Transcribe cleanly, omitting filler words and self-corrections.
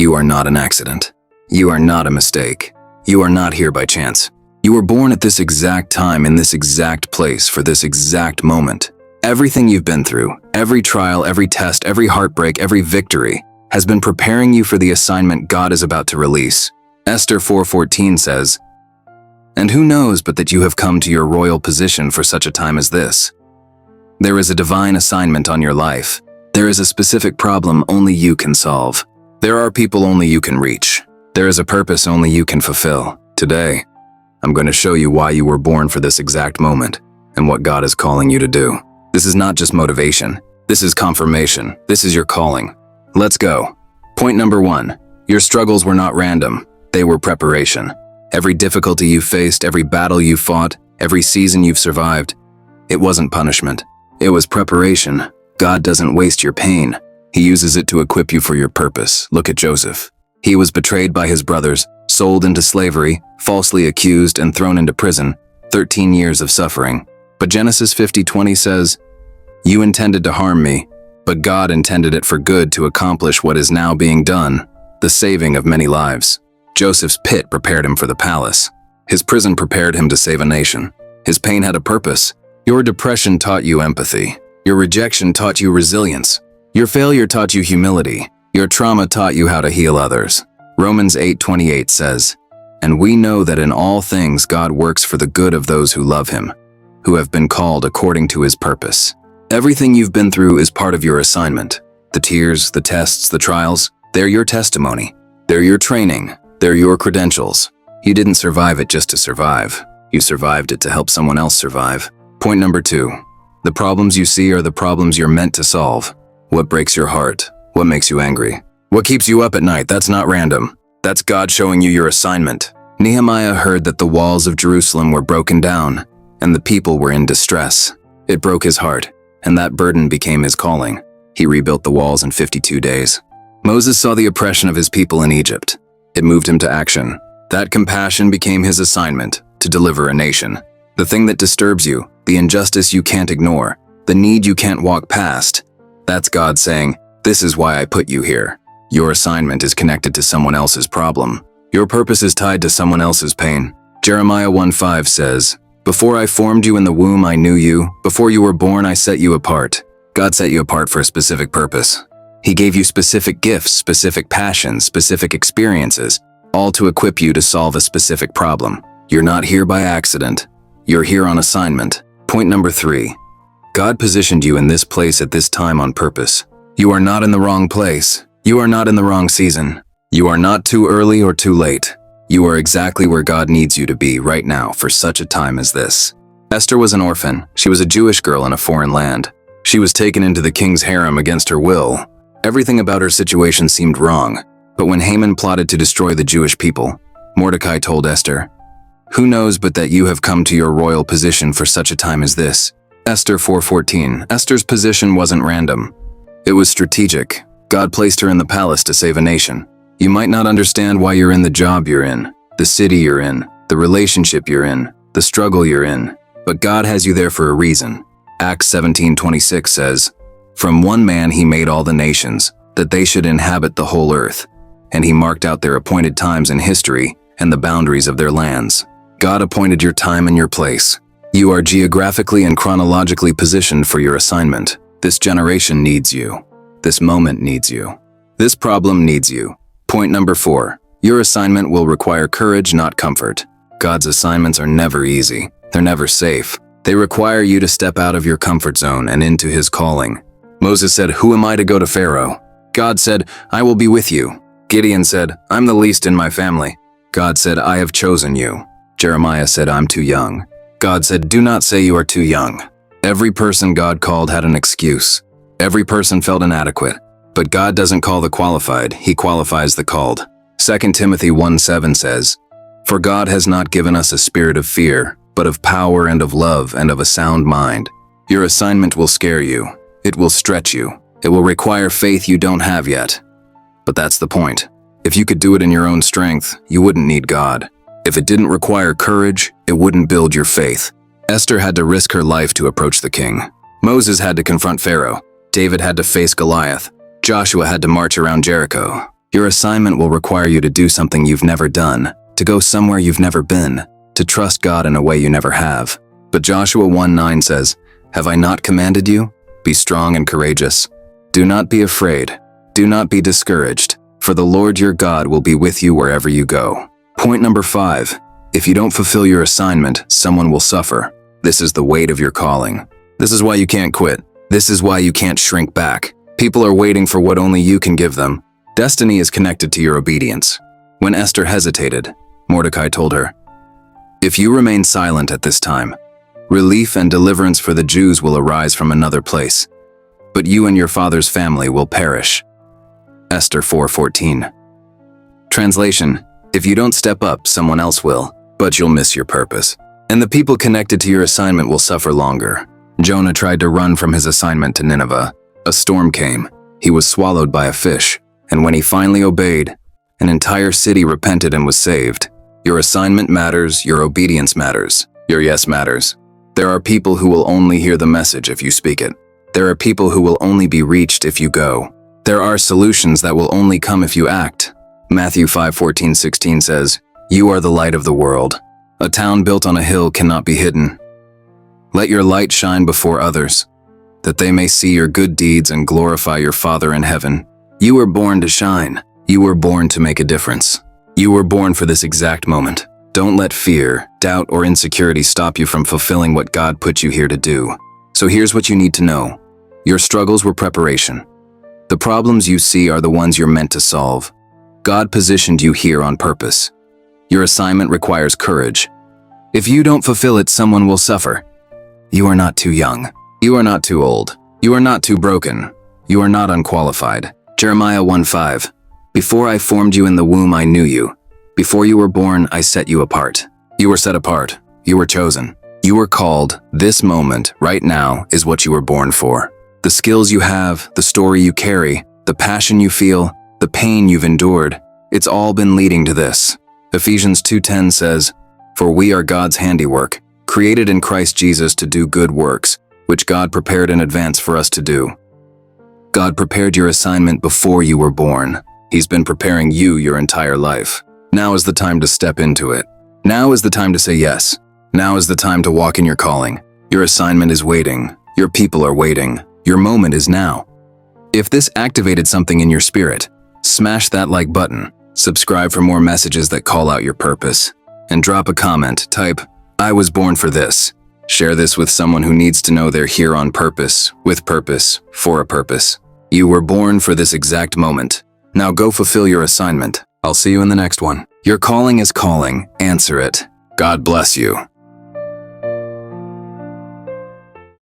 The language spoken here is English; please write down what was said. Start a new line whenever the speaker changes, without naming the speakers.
You are not an accident. You are not a mistake. You are not here by chance. You were born at this exact time in this exact place for this exact moment. Everything you've been through, every trial, every test, every heartbreak, every victory, has been preparing you for the assignment God is about to release. Esther 4:14 says, "And who knows but that you have come to your royal position for such a time as this?" There is a divine assignment on your life. There is a specific problem only you can solve. There are people only you can reach. There is a purpose only you can fulfill. Today, I'm going to show you why you were born for this exact moment and what God is calling you to do. This is not just motivation. This is confirmation. This is your calling. Let's go. Point number 1. Your struggles were not random. They were preparation. Every difficulty you faced, every battle you fought, every season you've survived, it wasn't punishment. It was preparation. God doesn't waste your pain. He uses it to equip you for your purpose. Look at Joseph. He was betrayed by his brothers, sold into slavery, falsely accused, and thrown into prison. 13 years of suffering. But Genesis 50:20 says, "You intended to harm me, but God intended it for good to accomplish what is now being done, the saving of many lives." Joseph's pit prepared him for the palace. His prison prepared him to save a nation. His pain had a purpose. Your depression taught you empathy. Your rejection taught you resilience. Your failure taught you humility. Your trauma taught you how to heal others. Romans 8:28 says, "And we know that in all things God works for the good of those who love him, who have been called according to his purpose." Everything you've been through is part of your assignment. The tears, the tests, the trials, they're your testimony. They're your training. They're your credentials. You didn't survive it just to survive. You survived it to help someone else survive. Point number 2. The problems you see are the problems you're meant to solve. What breaks your heart? What makes you angry? What keeps you up at night? That's not random. That's God showing you your assignment. Nehemiah heard that the walls of Jerusalem were broken down, and the people were in distress. It broke his heart, and that burden became his calling. He rebuilt the walls in 52 days. Moses saw the oppression of his people in Egypt. It moved him to action. That compassion became his assignment, to deliver a nation. The thing that disturbs you, the injustice you can't ignore, the need you can't walk past, that's God saying, "This is why I put you here." Your assignment is connected to someone else's problem. Your purpose is tied to someone else's pain. Jeremiah 1:5 says, "Before I formed you in the womb, I knew you. Before you were born, I set you apart." God set you apart for a specific purpose. He gave you specific gifts, specific passions, specific experiences, all to equip you to solve a specific problem. You're not here by accident. You're here on assignment. Point number 3. God positioned you in this place at this time on purpose. You are not in the wrong place. You are not in the wrong season. You are not too early or too late. You are exactly where God needs you to be right now for such a time as this. Esther was an orphan. She was a Jewish girl in a foreign land. She was taken into the king's harem against her will. Everything about her situation seemed wrong. But when Haman plotted to destroy the Jewish people, Mordecai told Esther, "Who knows but that you have come to your royal position for such a time as this?" Esther 4:14. Esther's position wasn't random. It was strategic. God placed her in the palace to save a nation. You might not understand why you're in the job you're in, the city you're in, the relationship you're in, the struggle you're in, but God has you there for a reason. Acts 17:26 says, "From one man he made all the nations, that they should inhabit the whole earth, and he marked out their appointed times in history and the boundaries of their lands." God appointed your time and your place. You are geographically and chronologically positioned for your assignment. This generation needs you. This moment needs you. This problem needs you. Point number 4. Your assignment will require courage, not comfort. God's assignments are never easy. They're never safe. They require you to step out of your comfort zone and into his calling. Moses said, "Who am I to go to Pharaoh?" God said, "I will be with you." Gideon said, "I'm the least in my family." God said, "I have chosen you." Jeremiah said, "I'm too young." God said, "Do not say you are too young." Every person God called had an excuse. Every person felt inadequate. But God doesn't call the qualified, he qualifies the called. 2 Timothy 1:7 says, "For God has not given us a spirit of fear, but of power and of love and of a sound mind." Your assignment will scare you. It will stretch you. It will require faith you don't have yet. But that's the point. If you could do it in your own strength, you wouldn't need God. If it didn't require courage, it wouldn't build your faith. Esther had to risk her life to approach the king. Moses had to confront Pharaoh. David had to face Goliath. Joshua had to march around Jericho. Your assignment will require you to do something you've never done, to go somewhere you've never been, to trust God in a way you never have. But Joshua 1:9 says, "Have I not commanded you? Be strong and courageous. Do not be afraid. Do not be discouraged, for the Lord your God will be with you wherever you go." Point number 5. If you don't fulfill your assignment, someone will suffer. This is the weight of your calling. This is why you can't quit. This is why you can't shrink back. People are waiting for what only you can give them. Destiny is connected to your obedience. When Esther hesitated, Mordecai told her, "If you remain silent at this time, relief and deliverance for the Jews will arise from another place, but you and your father's family will perish." Esther 4:14. Translation: If you don't step up, someone else will, but you'll miss your purpose. And the people connected to your assignment will suffer longer. Jonah tried to run from his assignment to Nineveh. A storm came. He was swallowed by a fish. And when he finally obeyed, an entire city repented and was saved. Your assignment matters, your obedience matters, your yes matters. There are people who will only hear the message if you speak it. There are people who will only be reached if you go. There are solutions that will only come if you act. Matthew 5:14-16 says, "You are the light of the world. A town built on a hill cannot be hidden. Let your light shine before others, that they may see your good deeds and glorify your Father in heaven." You were born to shine. You were born to make a difference. You were born for this exact moment. Don't let fear, doubt, or insecurity stop you from fulfilling what God put you here to do. So here's what you need to know. Your struggles were preparation. The problems you see are the ones you're meant to solve. God positioned you here on purpose. Your assignment requires courage. If you don't fulfill it, someone will suffer. You are not too young. You are not too old. You are not too broken. You are not unqualified. Jeremiah 1:5. Before I formed you in the womb, I knew you. Before you were born, I set you apart. You were set apart. You were chosen. You were called. This moment, right now, is what you were born for. The skills you have, the story you carry, the passion you feel, the pain you've endured, it's all been leading to this. Ephesians 2:10 says, "For we are God's handiwork, created in Christ Jesus to do good works, which God prepared in advance for us to do." God prepared your assignment before you were born. He's been preparing you your entire life. Now is the time to step into it. Now is the time to say yes. Now is the time to walk in your calling. Your assignment is waiting. Your people are waiting. Your moment is now. If this activated something in your spirit, smash that like button, subscribe for more messages that call out your purpose, and drop a comment. Type, "I was born for this." Share this with someone who needs to know they're here on purpose, with purpose, for a purpose. You were born for this exact moment. Now go fulfill your assignment. I'll see you in the next one. Your calling is calling. Answer it. God bless you.